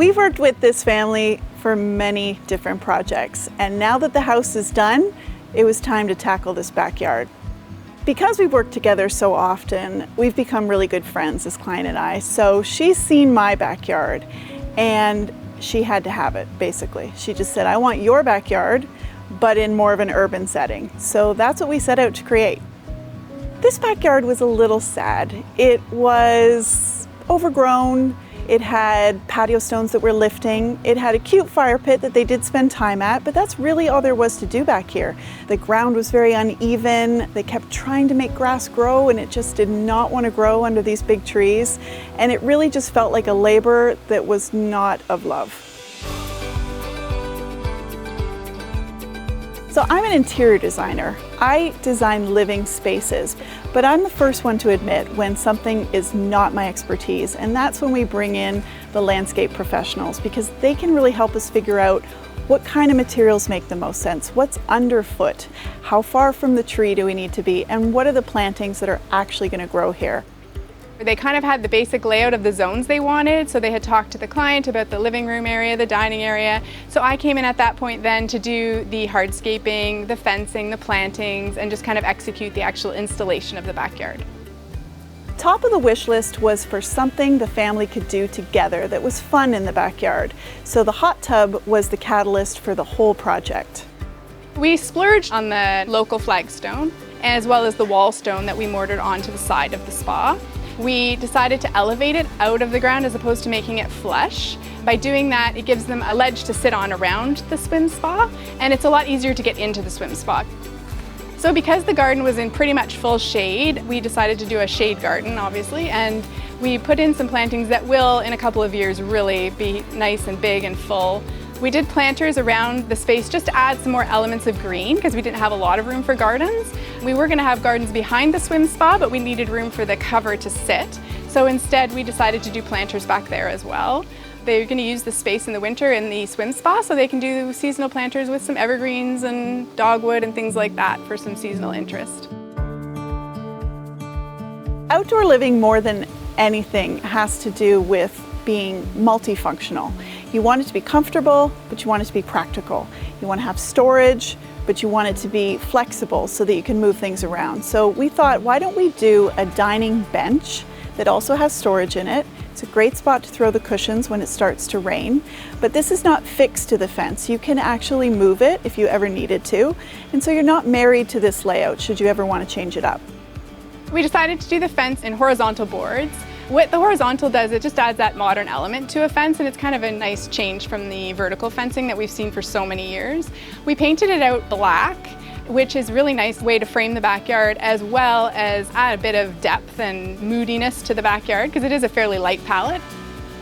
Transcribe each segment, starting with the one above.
We've worked with this family for many different projects, and now that the house is done, it was time to tackle this backyard. Because we've worked together so often, we've become really good friends, this client and I. So she's seen my backyard and she had to have it, basically. She just said, I want your backyard, but in more of an urban setting. So that's what we set out to create. This backyard was a little sad. It was overgrown. It had patio stones that were lifting. It had a cute fire pit that they did spend time at, but that's really all there was to do back here. The ground was very uneven. They kept trying to make grass grow and it just did not want to grow under these big trees. And it really just felt like a labor that was not of love. So I'm an interior designer. I design living spaces, but I'm the first one to admit when something is not my expertise, and that's when we bring in the landscape professionals, because they can really help us figure out what kind of materials make the most sense, what's underfoot, how far from the tree do we need to be, and what are the plantings that are actually going to grow here. They kind of had the basic layout of the zones they wanted, so they had talked to the client about the living room area, the dining area. So I came in at that point then to do the hardscaping, the fencing, the plantings, and just kind of execute the actual installation of the backyard. Top of the wish list was for something the family could do together that was fun in the backyard. So the hot tub was the catalyst for the whole project. We splurged on the local flagstone, as well as the wall stone that we mortared onto the side of the spa. We decided to elevate it out of the ground as opposed to making it flush. By doing that, it gives them a ledge to sit on around the swim spa, and it's a lot easier to get into the swim spa. So because the garden was in pretty much full shade, we decided to do a shade garden, obviously, and we put in some plantings that will, in a couple of years, really be nice and big and full. We did planters around the space just to add some more elements of green because we didn't have a lot of room for gardens. We were going to have gardens behind the swim spa, but we needed room for the cover to sit. So instead we decided to do planters back there as well. They're going to use the space in the winter in the swim spa, so they can do seasonal planters with some evergreens and dogwood and things like that for some seasonal interest. Outdoor living, more than anything, has to do with being multifunctional. You want it to be comfortable, but you want it to be practical. You want to have storage, but you want it to be flexible so that you can move things around. So we thought, why don't we do a dining bench that also has storage in it? It's a great spot to throw the cushions when it starts to rain, but this is not fixed to the fence. You can actually move it if you ever needed to, and so you're not married to this layout should you ever want to change it up. We decided to do the fence in horizontal boards. What the horizontal does, it just adds that modern element to a fence, and it's kind of a nice change from the vertical fencing that we've seen for so many years. We painted it out black, which is a really nice way to frame the backyard, as well as add a bit of depth and moodiness to the backyard because it is a fairly light palette.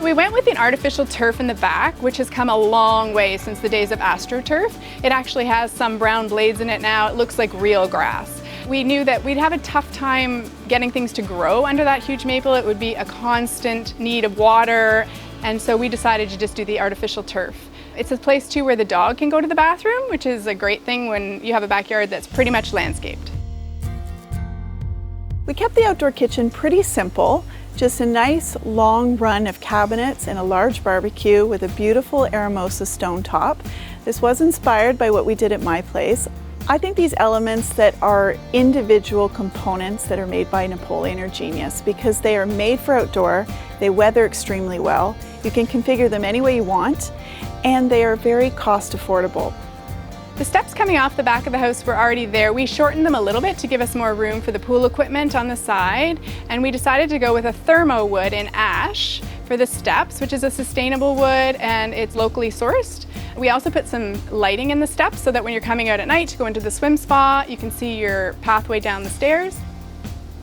We went with an artificial turf in the back, which has come a long way since the days of AstroTurf. It actually has some brown blades in it now. It looks like real grass. We knew that we'd have a tough time getting things to grow under that huge maple. It would be a constant need of water, and so we decided to just do the artificial turf. It's a place too where the dog can go to the bathroom, which is a great thing when you have a backyard that's pretty much landscaped. We kept the outdoor kitchen pretty simple, just a nice long run of cabinets and a large barbecue with a beautiful Aramosa stone top. This was inspired by what we did at my place. I think these elements that are individual components that are made by Napoleon are genius because they are made for outdoor, they weather extremely well, you can configure them any way you want, and they are very cost affordable. The steps coming off the back of the house were already there. We shortened them a little bit to give us more room for the pool equipment on the side, and we decided to go with a thermo wood in ash for the steps, which is a sustainable wood and it's locally sourced. We also put some lighting in the steps so that when you're coming out at night to go into the swim spa, you can see your pathway down the stairs.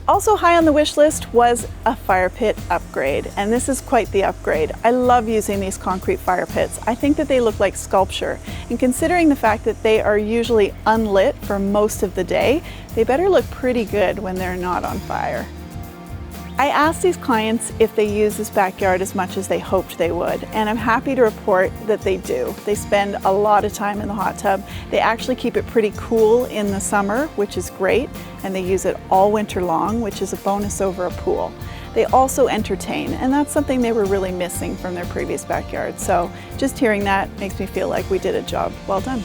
Also high on the wish list was a fire pit upgrade, and this is quite the upgrade. I love using these concrete fire pits. I think that they look like sculpture, and considering the fact that they are usually unlit for most of the day, they better look pretty good when they're not on fire. I asked these clients if they use this backyard as much as they hoped they would, and I'm happy to report that they do. They spend a lot of time in the hot tub. They actually keep it pretty cool in the summer, which is great, and they use it all winter long, which is a bonus over a pool. They also entertain, and that's something they were really missing from their previous backyard. So just hearing that makes me feel like we did a job well done.